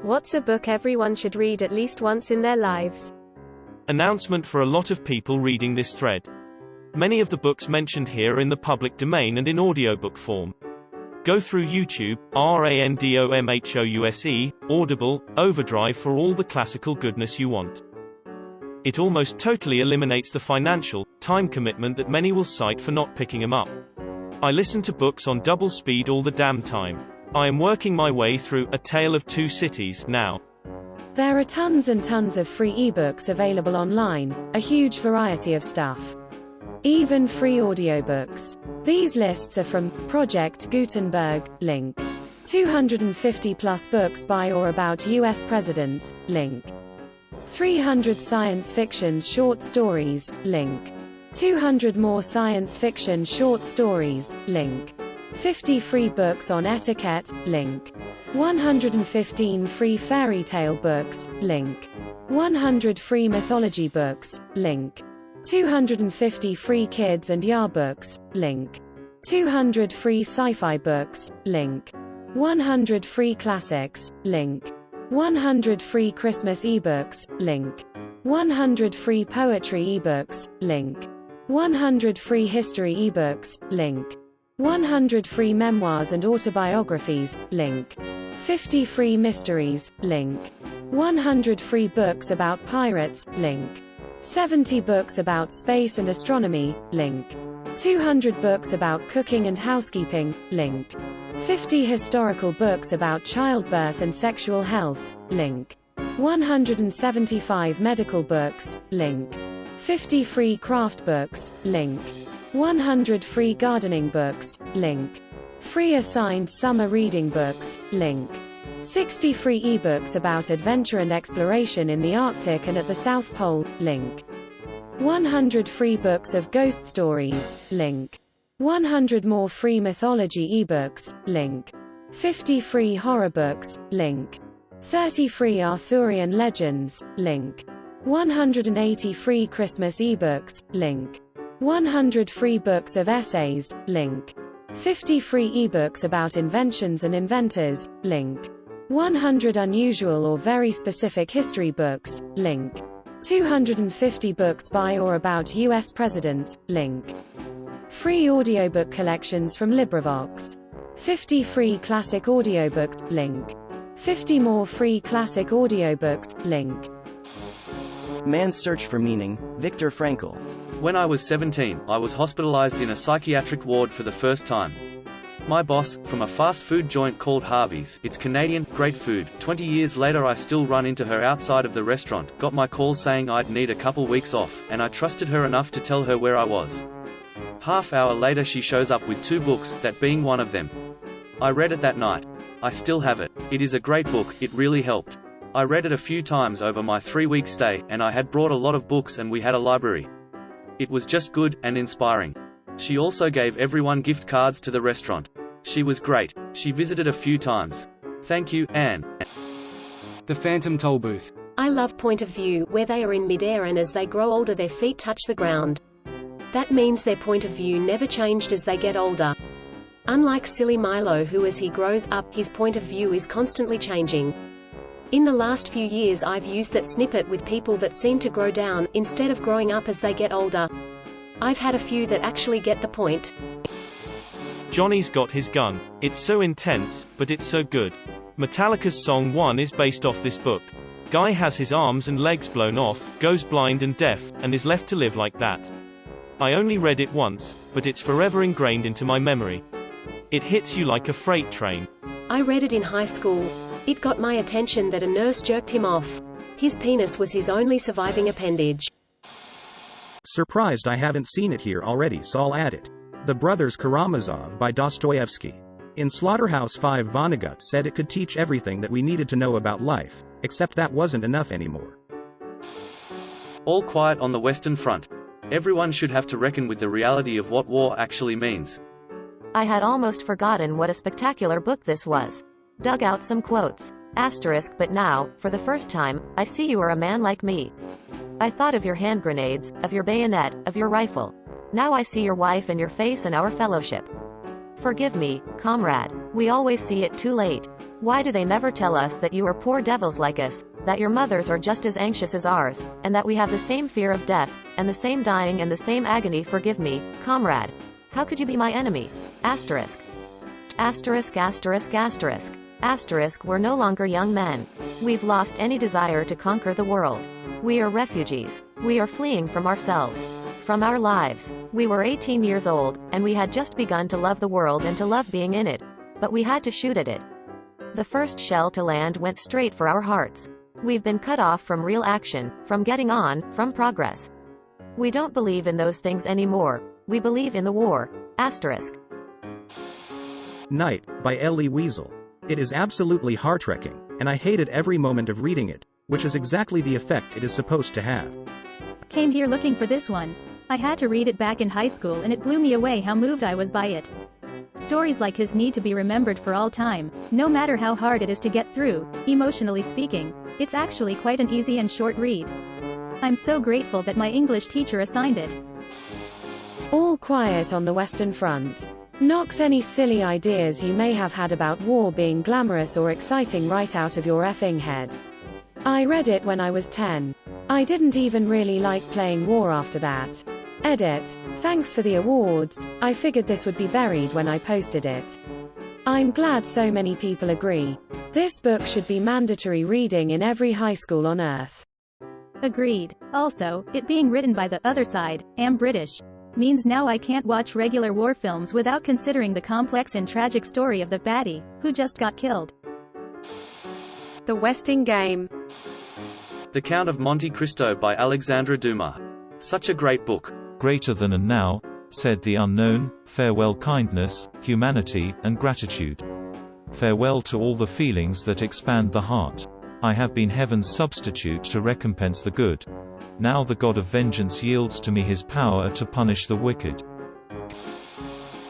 What's a book everyone should read at least once in their lives? Announcement for a lot of people reading this thread. Many of the books mentioned here are in the public domain and in audiobook form. Go through YouTube, RANDOMHOUSE, Audible, Overdrive for all the classical goodness you want. It almost totally eliminates the financial, time commitment that many will cite for not picking them up. I listen to books on double speed all the damn time. I am working my way through A Tale of Two Cities now. There are tons and tons of free ebooks available online, a huge variety of stuff. Even free audiobooks. These lists are from Project Gutenberg, link. 250 plus books by or about US presidents, link. 300 science fiction short stories, link. 200 more science fiction short stories, link. 50 free books on etiquette, link. 115 free fairy tale books, link. 100 free mythology books, link. 250 free kids and YA books, link. 200 free sci-fi books, link. 100 free classics, link. 100 free Christmas ebooks, link. 100 free poetry ebooks, link. 100 free history ebooks, link. 100 free memoirs and autobiographies, link. 50 free mysteries, link. 100 free books about pirates, link. 70 books about space and astronomy, link. 200 books about cooking and housekeeping, link. 50 historical books about childbirth and sexual health, link. 175 medical books, link. 50 free craft books, link. 100 free gardening books, link. Free assigned summer reading books, link. 60 free ebooks about adventure and exploration in the Arctic and at the South Pole, link. 100 free books of ghost stories, link. 100 more free mythology ebooks, link. 50 free horror books, link. 30 free Arthurian legends, link. 180 free Christmas ebooks, link. 100 free books of essays, link. 50 free ebooks about inventions and inventors, link. 100 unusual or very specific history books, link. 250 books by or about US presidents, link. Free audiobook collections from LibriVox. 50 free classic audiobooks, link. 50 more free classic audiobooks, link. Man's Search for Meaning, Viktor Frankl. When I was 17, I was hospitalized in a psychiatric ward for the first time. My boss, from a fast food joint called Harvey's, it's Canadian, great food. 20 years later I still run into her outside of the restaurant, got my call saying I'd need a couple weeks off, and I trusted her enough to tell her where I was. Half hour later she shows up with 2 books, that being one of them. I read it that night. I still have it. It is a great book, it really helped. I read it a few times over my 3-week stay, and I had brought a lot of books and we had a library. It was just good, and inspiring. She also gave everyone gift cards to the restaurant. She was great. She visited a few times. Thank you, Anne. The Phantom Tollbooth. I love Point of View, where they are in midair and as they grow older their feet touch the ground. That means their point of view never changed as they get older. Unlike Silly Milo who as he grows up, his point of view is constantly changing. In the last few years I've used that snippet with people that seem to grow down, instead of growing up as they get older. I've had a few that actually get the point. Johnny's Got His Gun. It's so intense, but it's so good. Metallica's Song 1 is based off this book. Guy has his arms and legs blown off, goes blind and deaf, and is left to live like that. I only read it once, but it's forever ingrained into my memory. It hits you like a freight train. I read it in high school. It got my attention that a nurse jerked him off. His penis was his only surviving appendage. Surprised I haven't seen it here already, so I'll add it. The Brothers Karamazov by Dostoevsky. In Slaughterhouse-Five, Vonnegut said it could teach everything that we needed to know about life, except that wasn't enough anymore. All Quiet on the Western Front. Everyone should have to reckon with the reality of what war actually means. I had almost forgotten what a spectacular book this was. Dug out some quotes. Asterisk, but now, for the first time, I see you are a man like me. I thought of your hand grenades, of your bayonet, of your rifle. Now I see your wife and your face and our fellowship. Forgive me, comrade. We always see it too late. Why do they never tell us that you are poor devils like us, that your mothers are just as anxious as ours, and that we have the same fear of death, and the same dying and the same agony? Forgive me, comrade. How could you be my enemy? Asterisk. Asterisk asterisk asterisk. Asterisk. We're no longer young men. We've lost any desire to conquer the world. We are refugees. We are fleeing from ourselves. From our lives. We were 18 years old, and we had just begun to love the world and to love being in it. But we had to shoot at it. The first shell to land went straight for our hearts. We've been cut off from real action, from getting on, from progress. We don't believe in those things anymore. We believe in the war. Asterisk. Night, by Elie Wiesel. It is absolutely heart-wrenching, and I hated every moment of reading it, which is exactly the effect it is supposed to have. Came here looking for this one. I had to read it back in high school and it blew me away how moved I was by it. Stories like his need to be remembered for all time, no matter how hard it is to get through, emotionally speaking. It's actually quite an easy and short read. I'm so grateful that my English teacher assigned it. All Quiet on the Western Front. Knocks any silly ideas you may have had about war being glamorous or exciting right out of your effing head. I read it when I was 10. I didn't even really like playing war after that. Edit. Thanks for the awards. I figured this would be buried when I posted it. I'm glad so many people agree. This book should be mandatory reading in every high school on earth. Agreed. Also, it being written by the other side, am British, means now I can't watch regular war films without considering the complex and tragic story of the baddie, who just got killed. The Westing Game. The Count of Monte Cristo by Alexandre Dumas. Such a great book. Greater than and now, said the unknown, farewell kindness, humanity, and gratitude. Farewell to all the feelings that expand the heart. I have been heaven's substitute to recompense the good. Now the God of vengeance yields to me his power to punish the wicked.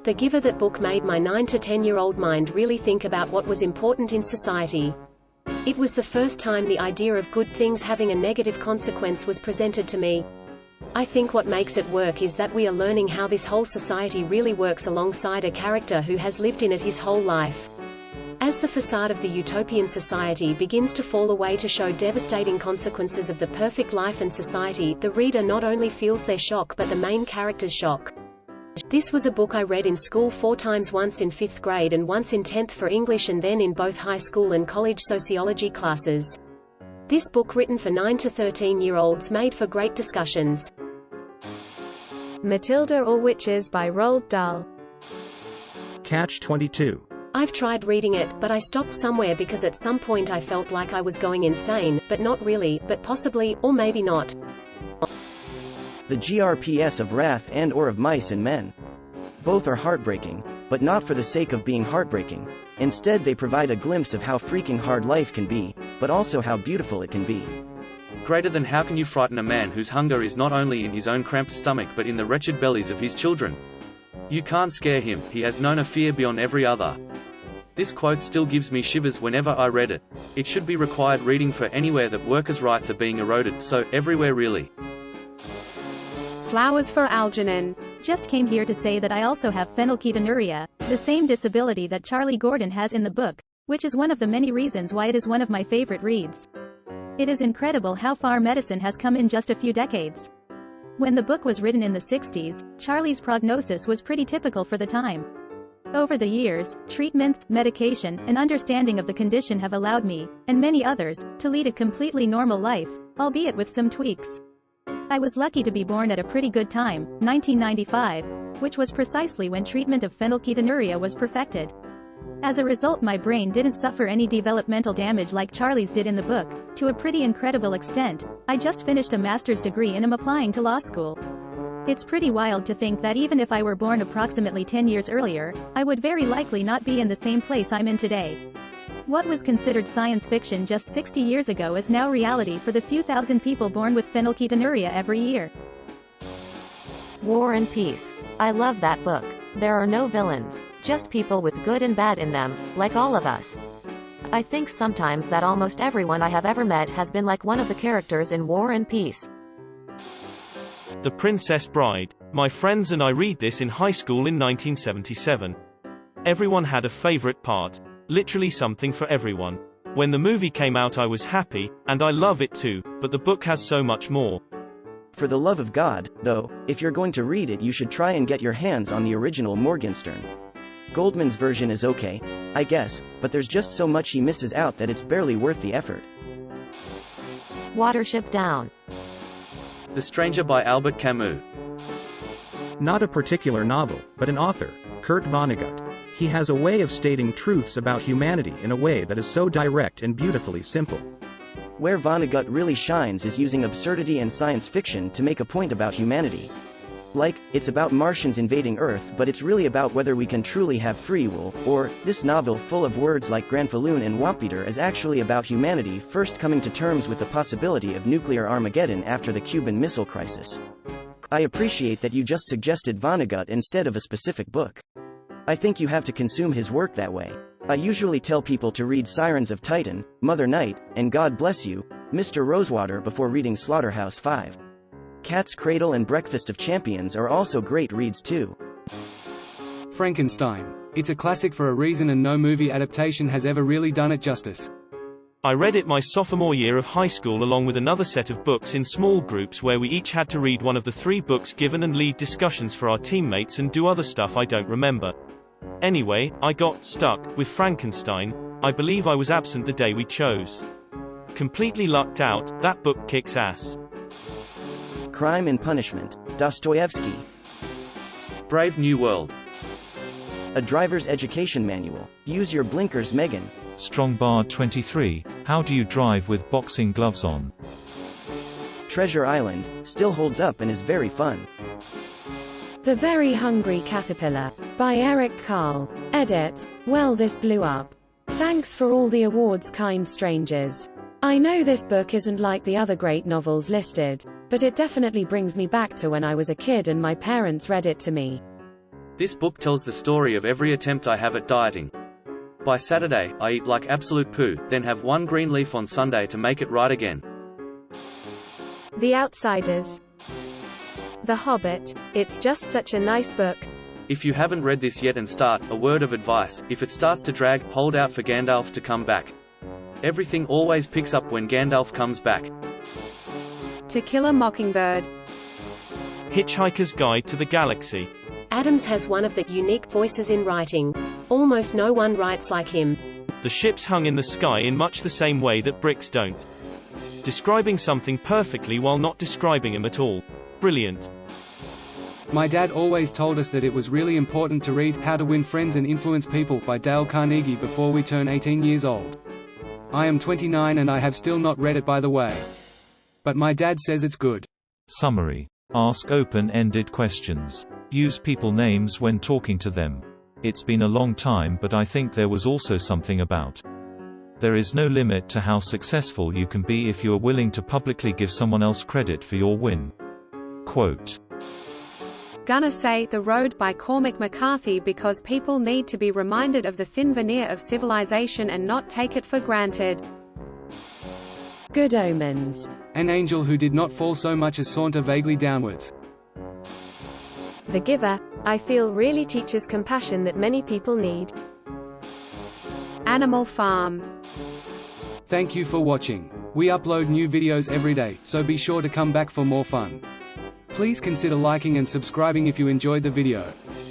The Giver. That book made my 9 to 10-year-old mind really think about what was important in society. It was the first time the idea of good things having a negative consequence was presented to me. I think what makes it work is that we are learning how this whole society really works alongside a character who has lived in it his whole life. As the facade of the utopian society begins to fall away to show devastating consequences of the perfect life and society, the reader not only feels their shock but the main character's shock. This was a book I read in school 4 times, once in 5th grade and once in 10th for English, and then in both high school and college sociology classes. This book, written for 9 to 13-year-olds, made for great discussions. Matilda or Witches by Roald Dahl. Catch-22. I've tried reading it, but I stopped somewhere because at some point I felt like I was going insane, but not really, but possibly, or maybe not. The GRPS of Wrath and or of Mice and Men. Both are heartbreaking, but not for the sake of being heartbreaking. Instead, they provide a glimpse of how freaking hard life can be, but also how beautiful it can be. Greater than how can you frighten a man whose hunger is not only in his own cramped stomach but in the wretched bellies of his children? You can't scare him, he has known a fear beyond every other. This quote still gives me shivers whenever I read it. It should be required reading for anywhere that workers' rights are being eroded, so everywhere really. Flowers for Algernon. Just came here to say that I also have phenylketonuria, the same disability that Charlie Gordon has in the book, which is one of the many reasons why it is one of my favorite reads. It is incredible how far medicine has come in just a few decades. When the book was written in the 60s, Charlie's prognosis was pretty typical for the time. Over the years, treatments, medication, and understanding of the condition have allowed me, and many others, to lead a completely normal life, albeit with some tweaks. I was lucky to be born at a pretty good time, 1995, which was precisely when treatment of phenylketonuria was perfected. As a result, my brain didn't suffer any developmental damage like Charlie's did in the book, to a pretty incredible extent. I just finished a master's degree and am applying to law school. It's pretty wild to think that even if I were born approximately 10 years earlier, I would very likely not be in the same place I'm in today. What was considered science fiction just 60 years ago is now reality for the few thousand people born with phenylketonuria every year. War and Peace. I love that book. There are no villains, just people with good and bad in them, like all of us. I think sometimes that almost everyone I have ever met has been like one of the characters in War and Peace. The Princess Bride. My friends and I read this in high school in 1977. Everyone had a favorite part. Literally something for everyone. When the movie came out I was happy, and I love it too, but the book has so much more. For the love of God, though, if you're going to read it you should try and get your hands on the original Morgenstern. Goldman's version is okay, I guess, but there's just so much he misses out that it's barely worth the effort. Watership Down. The Stranger by Albert Camus. Not a particular novel, but an author, Kurt Vonnegut. He has a way of stating truths about humanity in a way that is so direct and beautifully simple. Where Vonnegut really shines is using absurdity and science fiction to make a point about humanity. Like, it's about Martians invading Earth but it's really about whether we can truly have free will, or, this novel full of words like Granfalloon and Wampeter is actually about humanity first coming to terms with the possibility of nuclear Armageddon after the Cuban Missile Crisis. I appreciate that you just suggested Vonnegut instead of a specific book. I think you have to consume his work that way. I usually tell people to read Sirens of Titan, Mother Night, and God Bless You, Mr. Rosewater before reading Slaughterhouse 5. Cat's Cradle and Breakfast of Champions are also great reads too. Frankenstein. It's a classic for a reason and no movie adaptation has ever really done it justice. I read it my sophomore year of high school along with another set of books in small groups where we each had to read one of the 3 books given and lead discussions for our teammates and do other stuff I don't remember. Anyway, I got stuck with Frankenstein. I believe I was absent the day we chose. Completely lucked out, that book kicks ass. Crime and Punishment, Dostoevsky. Brave New World. A Driver's Education Manual. Use your blinkers, Megan. Strong Bard 23, How do you drive with boxing gloves on? Treasure Island, still holds up and is very fun. The Very Hungry Caterpillar, by Eric Carle. Edit. Well, this blew up. Thanks for all the awards, kind strangers. I know this book isn't like the other great novels listed, but it definitely brings me back to when I was a kid and my parents read it to me. This book tells the story of every attempt I have at dieting. By Saturday, I eat like absolute poo, then have 1 green leaf on Sunday to make it right again. The Outsiders. The Hobbit. It's just such a nice book. If you haven't read this yet and start, a word of advice, if it starts to drag, hold out for Gandalf to come back. Everything always picks up when Gandalf comes back. To Kill a Mockingbird. Hitchhiker's Guide to the Galaxy. Adams has one of the unique voices in writing. Almost no one writes like him. The ships hung in the sky in much the same way that bricks don't. Describing something perfectly while not describing him at all. Brilliant. My dad always told us that it was really important to read How to Win Friends and Influence People by Dale Carnegie before we turn 18 years old. I am 29 and I have still not read it, by the way. But my dad says it's good. Summary. Ask open-ended questions. Use people names when talking to them. It's been a long time, but I think there was also something about. There is no limit to how successful you can be if you are willing to publicly give someone else credit for your win. Quote. Gonna say The Road by Cormac McCarthy because people need to be reminded of the thin veneer of civilization and not take it for granted. Good Omens. An angel who did not fall so much as saunter vaguely downwards. The Giver. I feel really teaches compassion that many people need. Animal Farm. Thank you for watching. We upload new videos every day, so be sure to come back for more fun. Please consider liking and subscribing if you enjoyed the video.